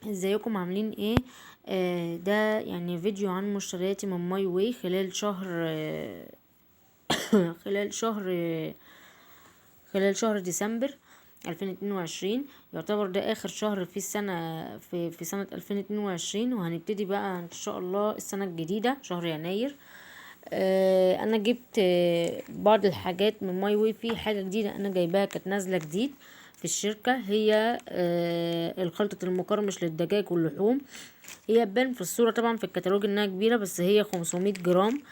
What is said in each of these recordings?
ازيكم عاملين ايه؟ ده يعني فيديو عن مشترياتي من ماي واي خلال شهر خلال شهر خلال شهر ديسمبر 2022. يعتبر ده اخر شهر في السنة في سنة 2022، وهنبتدي بقى ان شاء الله السنة الجديدة شهر يناير. انا جبت بعض الحاجات من ماي واي. في حاجة جديدة انا جايباها كانت نازلة جديد في الشركة، هي الخلطة المقرمش للدجاج واللحوم. هي تبان في الصورة طبعا في الكتالوج انها كبيرة، بس هي 500 جرام.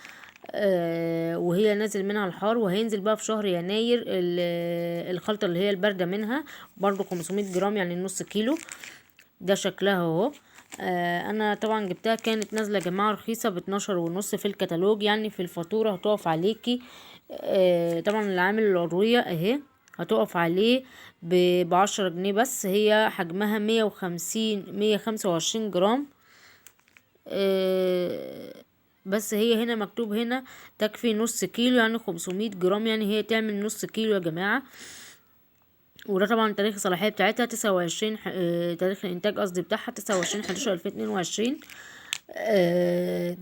وهي نازل منها الحار، وهينزل بقى في شهر يناير الخلطة اللي هي الباردة منها برضو 500 جرام، يعني نص كيلو. ده شكلها اهو. انا طبعا جبتها كانت نازله يا جماعه رخيصه ب12 ونص في الكتالوج، يعني في الفاتوره هتقف عليكي. طبعا العامل العضويه اهي هتقف عليه ب10 جنيه بس. هي حجمها 150 125 جرام. بس هي هنا مكتوب هنا تكفي نص كيلو، يعني 500 جرام، يعني هي تعمل نص كيلو يا جماعه. وده طبعا تاريخ الصلاحية بتاعتها 29 تاريخ الانتاج قصدي بتاعها 29/11/2022.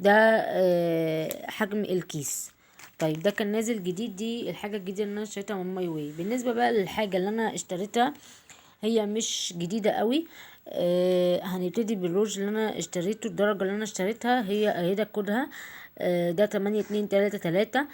ده حجم الكيس. طيب ده كان نازل جديد، دي الحاجة الجديدة اللي انا اشتريتها من ماي واي. بالنسبة بقى للحاجة اللي انا اشتريتها، هي مش جديدة قوي. هنبتدي بالروج اللي انا اشتريته. الدرجة اللي انا اشتريتها هي ده كودها. ده 8233.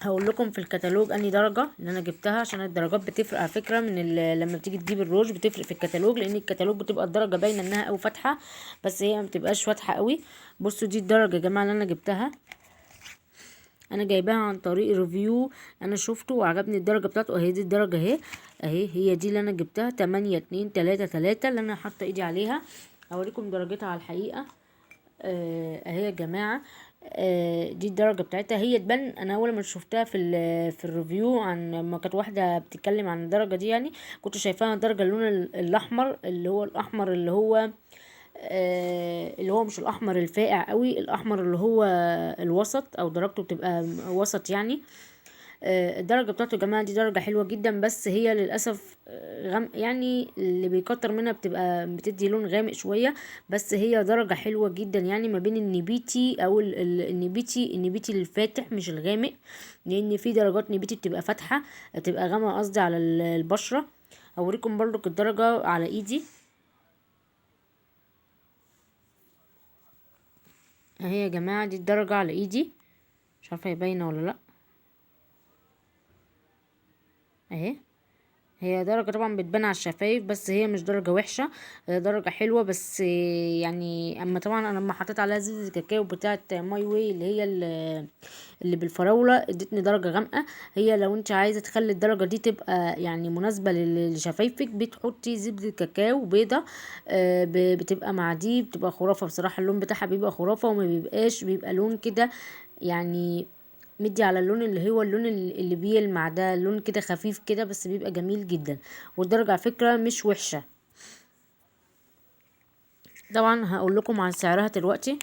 هقول لكم في الكتالوج اني درجه اللي انا جبتها، عشان الدرجات بتفرق على فكره لما بتيجي تجيب الروج بتفرق في الكتالوج، لان الكتالوج بتبقى الدرجه باينه انها او فاتحه، بس هي ما بتبقاش فاتحه قوي. بصوا دي الدرجه يا جماعه اللي انا جبتها. انا جايباها عن طريق ريفيو، انا شفته وعجبني الدرجه بتاعته اهي. دي الدرجه اهي اهي، هي دي اللي انا جبتها 8233 اللي انا حاطه ايدي عليها. اوريكم درجتها على الحقيقه. اهي يا جماعه. دي الدرجه بتاعتها. هي تبان، انا اول ما شفتها في الريفيو، عن ما كانت واحده بتتكلم عن الدرجه دي، يعني كنت شايفاها درجه اللون الاحمر، اللي هو الاحمر اللي هو مش الاحمر الفاقع قوي، الاحمر اللي هو الوسط، او درجته بتبقى وسط يعني. الدرجة بتاعته يا جماعة دي درجة حلوة جدا، بس هي للأسف يعني اللي بيكتر منها بتبقى بتدي لون غامق شوية. بس هي درجة حلوة جدا، يعني ما بين النبيتي أو النبيتي الفاتح مش الغامق، لأن في درجات نبيتي بتبقى فاتحة، بتبقى غامقة قصدي على البشرة. أوريكم برضو الدرجة على إيدي اهي يا جماعة. دي الدرجة على إيدي، مش عارفة هي باينة ولا لأ اهي. هي درجة طبعا بتبان على الشفايف، بس هي مش درجة وحشة، هي درجة حلوة. بس يعني اما طبعا انا لما حطيت عليها زيت الكاكاو بتاعة ماي واي اللي هي اللي بالفراولة، ادتني درجة غامقة. هي لو انت عايزة تخلي الدرجة دي تبقى يعني مناسبة لشفايفك، بتحطي زبدة كاكاو بيضة. بتبقى مع دي بتبقى خرافة بصراحة. اللون بتاعها بيبقى خرافة، وما بيبقى لون كده يعني مدي على اللون اللي هو اللون اللي بيلمع ده، لون كده خفيف كده، بس بيبقى جميل جدا. والدرجة على فكرة مش وحشة. طبعا هقول لكم عن سعرها دلوقتي.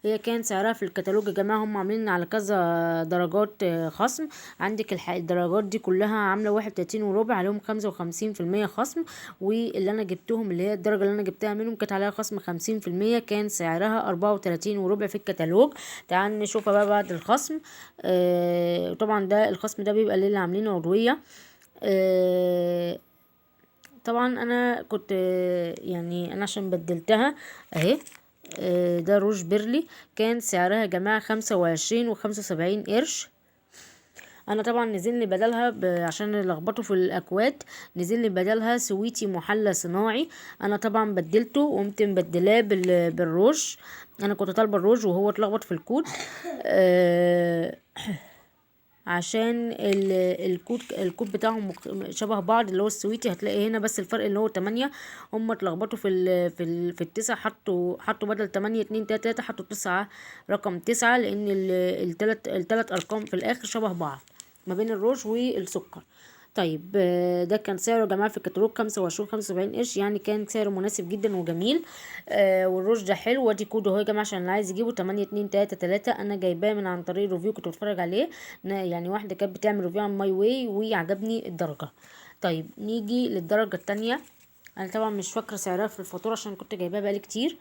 هي كان سعرها في الكتالوج يا جماعة، هم عاملين على كذا درجات خصم. عندك الدرجات دي كلها عاملة 31 وربع، عليهم 55% خصم. واللي انا جبتهم اللي هي الدرجة اللي انا جبتها منهم كانت عليها خصم 50%، كان سعرها 34 وربع في الكتالوج. تعال نشوفها بقى بعد الخصم. طبعا ده الخصم ده بيبقى اللي عاملينه عضوية. آه طبعا انا كنت يعني انا عشان بدلتها اهي. ده روج بيرلي، كان سعرها يا جماعة 25 و75 قرش. انا طبعا نزل لي بدلها عشان لخبطوا في الاكواد، نزل لي بدلها سويتي محلى صناعي. انا طبعا بدلته وقمت مبدلاه بالروج. انا كنت طالبه الروج وهو اتلخبط في الكود. آه عشان الكود بتاعهم شبه بعض، اللي هو السويتي هتلاقي هنا، بس الفرق اللي هو 8. هم اتلخبطوا في التسعة، حطوا بدل 8 2 3 3 حطوا 9، رقم 9، لان التلات ارقام في الاخر شبه بعض ما بين الروج والسكر. طيب ده كان سعره يا جماعه في الكتالوج 25 75 قرش، يعني كان سعره مناسب جدا وجميل. والروج ده حلو، وادي كود اهو يا جماعه عشان اللي عايز يجيبه 8233. انا جايباه من عن طريق ريفيو كنت بتفرج عليه، يعني واحده كانت بتعمل ريفيو عن ماي واي وعجبني الدرجه. طيب نيجي للدرجه التانية. انا طبعا مش فاكره سعرها في الفاتوره عشان كنت جايباها بقالي كتير.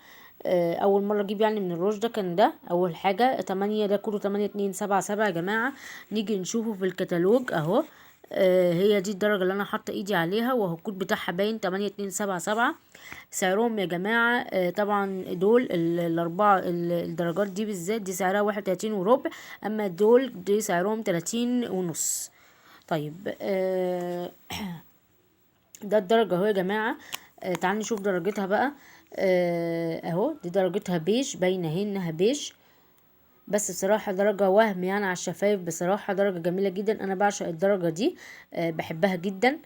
اول مره اجيب يعني من الروج ده كان ده اول حاجه 8، ده كله 8277 يا جماعه. نيجي نشوفه في الكتالوج اهو. هي دي الدرجة اللي انا حاطة ايدي عليها، وهو الكود بتاعها باين 8277. سعرهم يا جماعة طبعا دول الاربعة الدرجات دي بالذات دي سعرها 31 وربع، اما دول دي سعرهم 30 ونص. طيب ده الدرجة اهو يا جماعة. تعالوا نشوف درجتها بقى. اهو دي درجتها بيج، باينة اهي انها بيج، بس بصراحة درجة وهم يعني على الشفايف، بصراحة درجة جميلة جدا، انا بعشق الدرجة دي. بحبها جدا.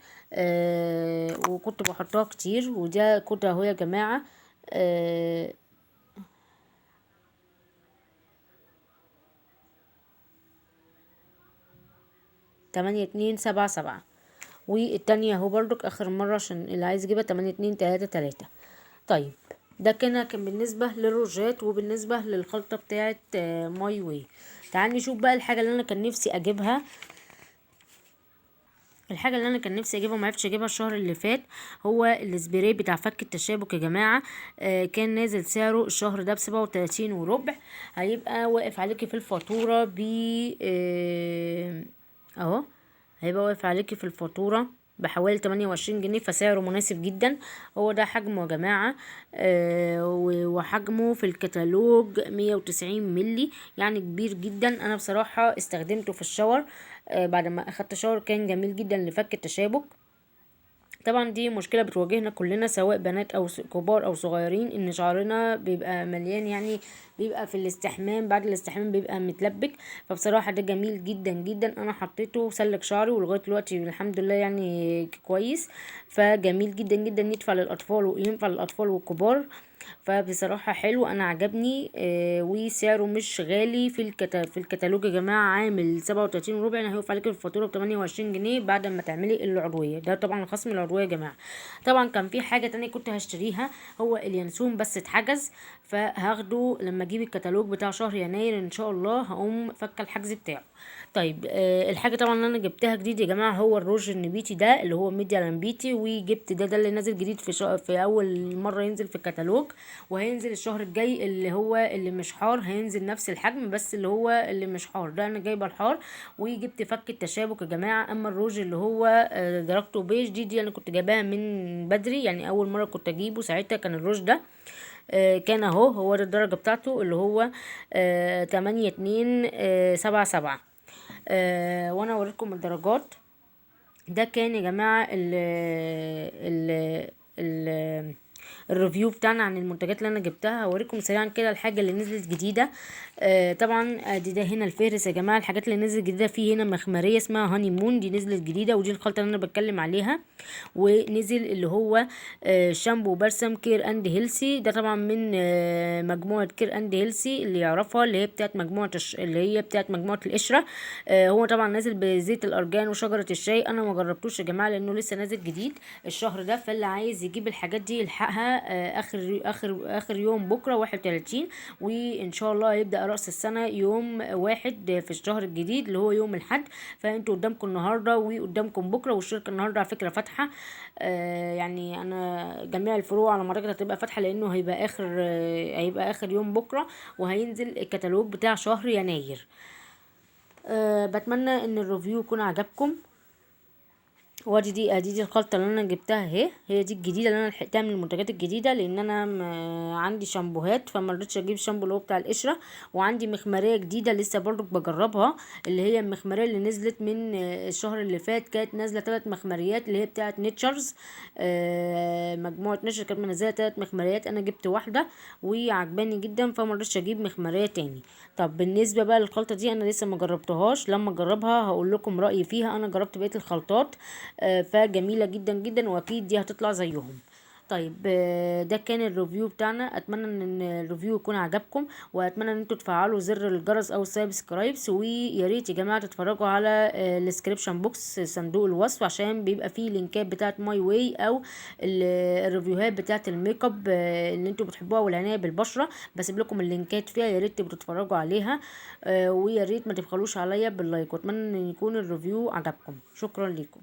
وكنت بحطها كتير، وده كود اهو يا جماعة. آه 8277. والتانية اهو برضك اخر مرة عشان اللي عايز يجيبها 8233. طيب ده كان بالنسبة للروجات وبالنسبة للخلطة بتاعت ماي واي. تعال نشوف بقى الحاجة اللي انا كان نفسي اجيبها. الحاجه اللي انا كان نفسي اجيبها ومعرفتش اجيبها الشهر اللي فات، هو السبراي بتاع فك التشابك يا جماعه. كان نازل سعره الشهر ده ب37 وربع. هيبقى واقف عليكي في الفاتوره ب اهو هيبقى واقف عليكي في الفاتوره بحوالي 28 جنيه، فسعره مناسب جدا. هو ده حجمه يا جماعة. وحجمه في الكتالوج 190 ملي، يعني كبير جدا. انا بصراحة استخدمته في الشاور. بعد ما اخدت شاور كان جميل جدا لفك التشابك. طبعا دي مشكلة بتواجهنا كلنا سواء بنات او كبار او صغيرين، ان شعرنا بيبقى مليان، يعني بيبقى في الاستحمام بعد الاستحمام بيبقى متلبك. فبصراحة ده جميل جدا جدا، انا حطيته سلك شعري ولغاية دلوقتي الحمد لله يعني كويس. فجميل جدا جدا، ينفع للاطفال وينفع للاطفال والكبار. فبصراحة حلو، انا عجبني. وسعره مش غالي في الكتالوج يا جماعة، عامل 37 وربع. يعني هيوقف عليك الفاتورة ب28 جنيه بعد ما تعملي العضوية. ده طبعا خصم العضوية يا جماعة. طبعا كان في حاجة تانية كنت هشتريها، هو اليانسون بس اتحجز، فهاخده لما اجيب الكتالوج بتاع شهر يناير ان شاء الله، هقوم فك الحجز بتاعه. طيب الحاجه طبعا اللي انا جبتها جديد يا جماعه هو الروج النبيتي ده اللي هو ميديا لامبيتي، وجبت ده اللي نازل جديد في اول مره ينزل في الكتالوج، وهينزل الشهر الجاي اللي هو اللي مش حار، هينزل نفس الحجم بس اللي هو اللي مش حار ده انا جايبه الحار. وجبت فك التشابك يا جماعه. اما الروج اللي هو درجته بيج دي انا كنت جايباها من بدري، يعني اول مره كنت اجيبه ساعتها كان الروج ده. كان اهو هو ده الدرجة بتاعته اللي هو 8277. وانا اوريكم الدرجات. ده كان يا جماعة ال الريفيو بتاعنا عن المنتجات اللي انا جبتها. هوريكم سريعا كده الحاجه اللي نزلت جديده. طبعا ده هنا الفهرس يا جماعه الحاجات اللي نزلت جديده. في هنا مخمريه اسمها هاني مون، دي نزلت جديده ودي الخلطه اللي انا بتكلم عليها. ونزل اللي هو شامبو بلسم كير اند هيلسي، ده طبعا من مجموعه كير اند هيلسي اللي يعرفها، اللي هي بتاعت مجموعه القشره. هو طبعا نازل بزيت الارجان وشجره الشاي. انا ما جربتوش يا جماعه لانه لسه نازل جديد الشهر ده، فاللي عايز يجيب الحاجات دي يلحقها. اخر يوم بكره 31، وان شاء الله هيبدا راس السنه يوم 1 في الشهر الجديد اللي هو يوم الاحد. فانتوا قدامكم النهارده وقدامكم بكره، والشركه النهارده على فكره فاتحه. يعني انا جميع الفروع على ما اعتقد هتبقى فاتحه، لانه هيبقى اخر يوم بكره، وهينزل الكتالوج بتاع شهر يناير. بتمنى ان الريفيو يكون عجبكم. وادي دي الخلطه اللي انا جبتها اهي، هي دي الجديده اللي انا لحقتها من المنتجات الجديده، لان انا عندي شامبوهات فما رضيتش اجيب شامبو اللي هو بتاع القشره. وعندي مخمريه جديده لسه برضو بجربها، اللي هي المخمريه اللي نزلت من الشهر اللي فات. كانت نازله 3 مخمريات اللي هي بتاعه نيتشرز. مجموعه نيتشرز كانت منزله 3 مخمريات، انا جبت واحده وعجباني جدا فما رضيتش اجيب مخمريه تاني. طب بالنسبه بقى للخلطه دي انا لسه ما جربتهاش، لما اجربها هقول لكم رايي فيها. انا جربت بقيه الخلطات فجميلة جدا جدا، واكيد دي هتطلع زيهم. طيب ده كان الريفيو بتاعنا. اتمنى ان الريفيو يكون عجبكم، واتمنى ان انتوا تفعلوا زر الجرس او السبسكرايبس، ويا ريت يا جماعه تتفرجوا على الديسكريبشن بوكس، صندوق الوصف، عشان بيبقى فيه لينكات بتاعه ماي واي او الريفيوهات بتاعه الميك اب اللي انتوا بتحبوها والعنايه بالبشره. بسيب لكم اللينكات فيها، يا ريت تبقوا تتفرجوا عليها. ويا ريت ما تبخلوش عليا باللايك، واتمنى ان يكون الريفيو عجبكم. شكرا لكم.